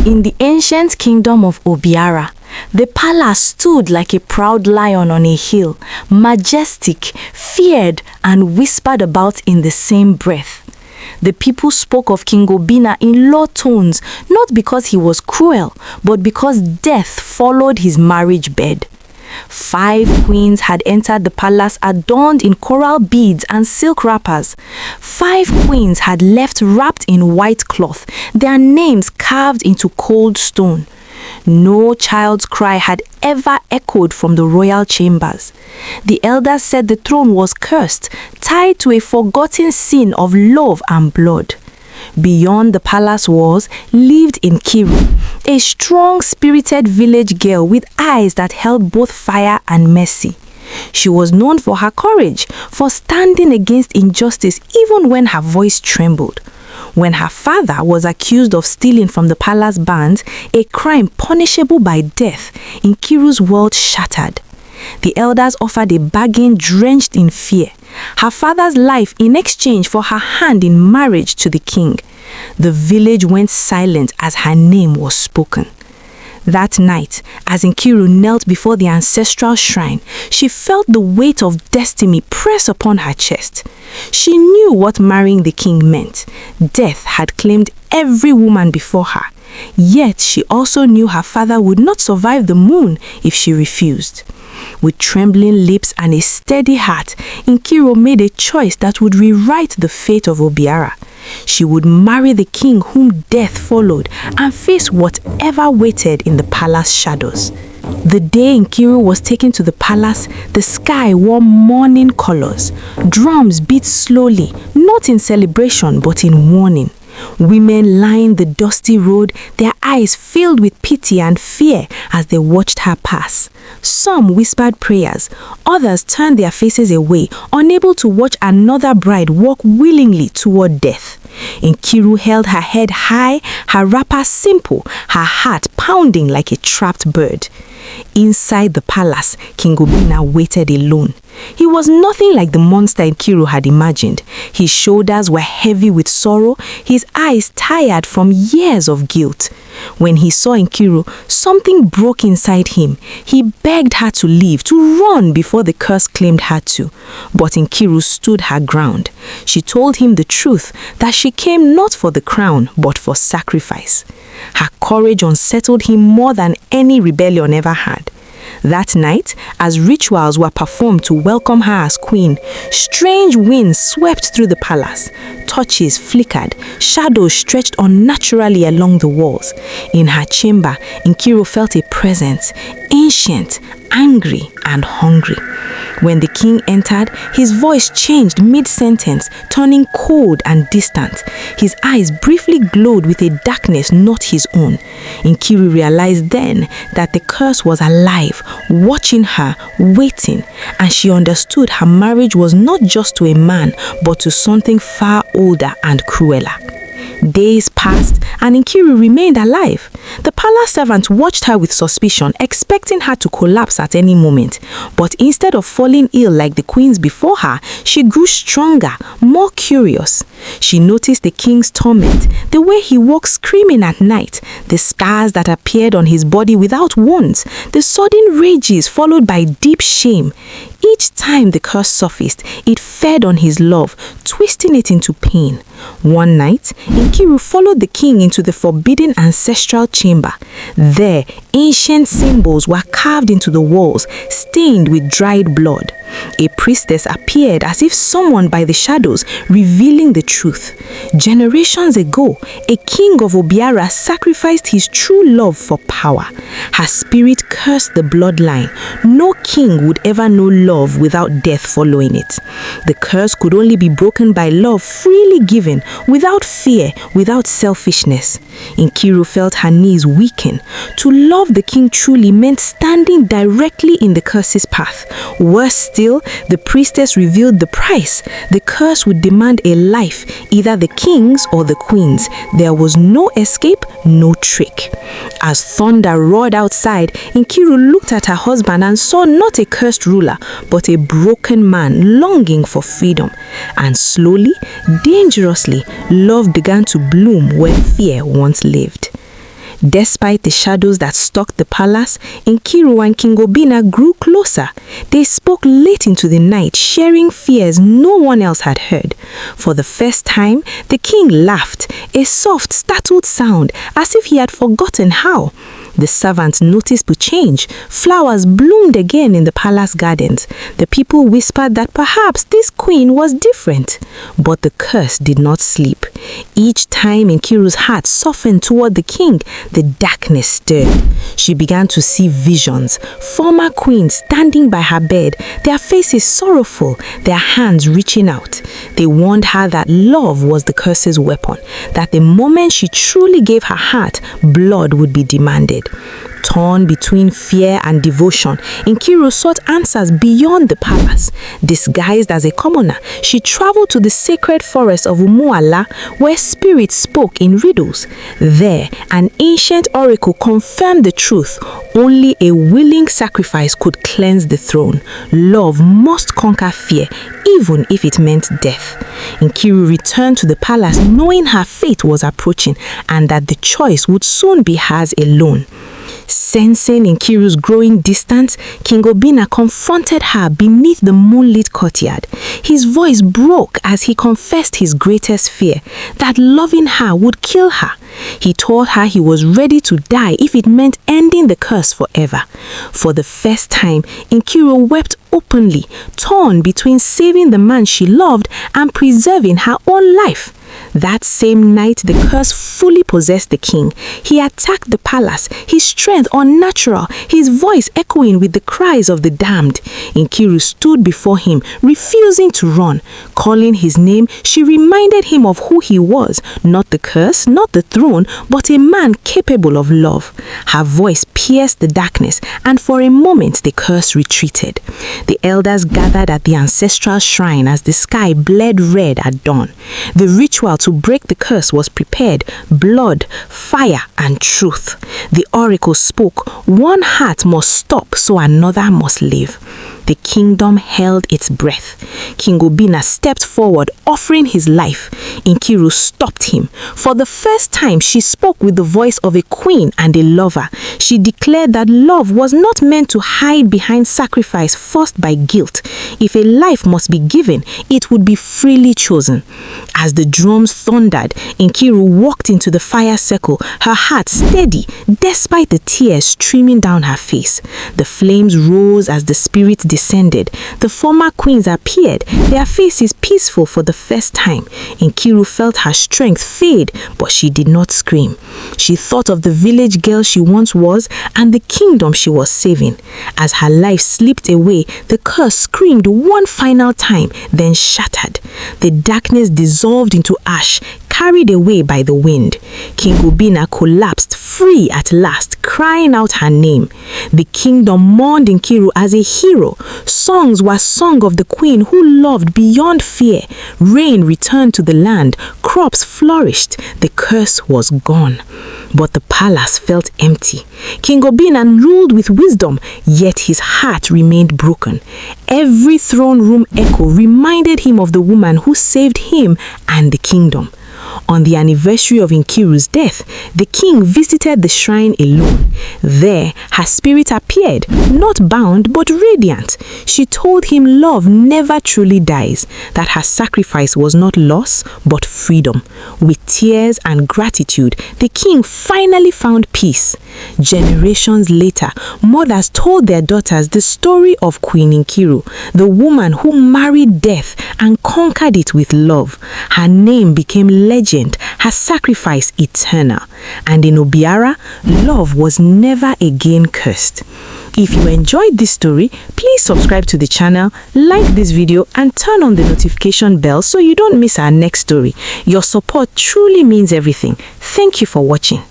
In the ancient kingdom of Obiara, the palace stood like a proud lion on a hill, majestic, feared, and whispered about in the same breath. The people spoke of King Obina in low tones, not because he was cruel, but because death followed his marriage bed. 5 queens had entered the palace adorned in coral beads and silk wrappers. 5 queens had left wrapped in white cloth, their names carved into cold stone. No child's cry had ever echoed from the royal chambers. The elders said the throne was cursed, tied to a forgotten sin of love and blood. Beyond the palace walls lived Nkiru, a strong-spirited village girl with eyes that held both fire and mercy. She was known for her courage, for standing against injustice even when her voice trembled. When her father was accused of stealing from the palace bands, a crime punishable by death, Nkiru's world shattered. The elders offered a bargain drenched in fear, her father's life in exchange for her hand in marriage to the king. The village went silent as her name was spoken. That night, as Nkiru knelt before the ancestral shrine, she felt the weight of destiny press upon her chest. She knew what marrying the king meant. Death had claimed every woman before her. Yet she also knew her father would not survive the moon if she refused. With trembling lips and a steady heart, Nkiru made a choice that would rewrite the fate of Obiara. She would marry the king whom death followed and face whatever waited in the palace shadows. The day Nkiru was taken to the palace, the sky wore mourning colors. Drums beat slowly, not in celebration but in warning. Women lined the dusty road, their eyes filled with pity and fear as they watched her pass. Some whispered prayers, others turned their faces away, unable to watch another bride walk willingly toward death. Nkiru held her head high, her wrapper simple, her heart pounding like a trapped bird. Inside the palace, King Obina waited alone. He was nothing like the monster Nkiru had imagined. His shoulders were heavy with sorrow, his eyes tired from years of guilt. When he saw Nkiru, something broke inside him. He begged her to leave, to run before the curse claimed her too. But Nkiru stood her ground. She told him the truth, that she came not for the crown, but for sacrifice. Her courage unsettled him more than any rebellion ever had. That night, as rituals were performed to welcome her as queen, strange winds swept through the palace. Torches flickered, shadows stretched unnaturally along the walls. In her chamber, Nkiru felt a presence, ancient, angry, and hungry. When the king entered, his voice changed mid-sentence, turning cold and distant. His eyes briefly glowed with a darkness not his own. Nkiru realized then that the curse was alive, watching her, waiting, and she understood her marriage was not just to a man, but to something far older and crueler. Days passed and Nkiru remained alive. The palace servants watched her with suspicion, expecting her to collapse at any moment. But instead of falling ill like the queens before her, she grew stronger, more curious. She noticed the king's torment, the way he walked screaming at night, the scars that appeared on his body without wounds, the sudden rages followed by deep shame. Each time the curse surfaced, it fed on his love, twisting it into pain. One night, Nkiru followed the king into the forbidden ancestral chamber. There, ancient symbols were carved into the walls, stained with dried blood. A priestess appeared as if summoned by the shadows, revealing the truth. Generations ago, a king of Obiara sacrificed his true love for power. Her spirit cursed the bloodline. No king would ever know love without death following it. The curse could only be broken by love freely given, without fear, without selfishness. Nkiru felt her knees weaken. To love the king truly meant standing directly in the curse's path. Worse still, the priestess revealed the price. The curse would demand a life, either the king's or the queen's. There was no escape, no trick. As thunder roared outside, Nkiru looked at her husband and saw not a cursed ruler, but a broken man longing for freedom. And slowly, dangerously, love began to bloom where fear once lived. Despite the shadows that stalked the palace, Nkiru and King Obina grew closer. They spoke late into the night, sharing fears no one else had heard. For the first time, the king laughed, a soft, startled sound, as if he had forgotten how. The servants noticed the change. Flowers bloomed again in the palace gardens. The people whispered that perhaps this queen was different. But the curse did not sleep. Each time Nkiru's heart softened toward the king, the darkness stirred. She began to see visions. Former queens standing by her bed, their faces sorrowful, their hands reaching out. They warned her that love was the curse's weapon, that the moment she truly gave her heart, blood would be demanded. Torn between fear and devotion, Nkiru sought answers beyond the palace. Disguised as a commoner, she traveled to the sacred forest of Umuala, where spirits spoke in riddles. There, an ancient oracle confirmed the truth. Only a willing sacrifice could cleanse the throne. Love must conquer fear, even if it meant death. Nkiru returned to the palace knowing her fate was approaching and that the choice would soon be hers alone. Sensing Nkiru's growing distance, King Obina confronted her beneath the moonlit courtyard. His voice broke as he confessed his greatest fear, that loving her would kill her. He told her he was ready to die if it meant ending the curse forever. For the first time, Nkiru wept openly, torn between saving the man she loved and preserving her own life. That same night, the curse fully possessed the king. He attacked the palace, his strength unnatural, his voice echoing with the cries of the damned. Nkiru stood before him, refusing to run. Calling his name, she reminded him of who he was, not the curse, not the throne, but a man capable of love. Her voice pierced the darkness, and for a moment the curse retreated. The elders gathered at the ancestral shrine as the sky bled red at dawn. The ritual to break the curse was prepared: blood, fire, and truth. The oracle spoke, one heart must stop so another must live. The kingdom held its breath. King Obina stepped forward, offering his life. Nkiru stopped him. For the first time, she spoke with the voice of a queen and a lover. She declared that love was not meant to hide behind sacrifice forced by guilt. If a life must be given, it would be freely chosen. As the drums thundered, Nkiru walked into the fire circle, her heart steady, despite the tears streaming down her face. The flames rose as the spirits descended. The former queens appeared, their faces peaceful for the first time. Nkiru felt her strength fade, but she did not scream. She thought of the village girl she once was and the kingdom she was saving. As her life slipped away, the curse screamed one final time, then shattered. The darkness dissolved into ash, carried away by the wind. King Obina collapsed, free at last, crying out her name. The kingdom mourned Nkiru as a hero. Songs were sung of the queen who loved beyond fear. Rain returned to the land. Crops flourished. The curse was gone. But the palace felt empty. King Obina ruled with wisdom, yet his heart remained broken. Every throne room echo reminded him of the woman who saved him and the kingdom. On the anniversary of Nkiru's death, the king visited the shrine alone. There, her spirit appeared, not bound but radiant. She told him love never truly dies, that her sacrifice was not loss but freedom. With tears and gratitude, the king finally found peace. Generations later, mothers told their daughters the story of Queen Nkiru, the woman who married death and conquered it with love. Her name became legend, her sacrifice eternal. And in Obiara, love was never again cursed. If you enjoyed this story, please subscribe to the channel, like this video, and turn on the notification bell so you don't miss our next story. Your support truly means everything. Thank you for watching.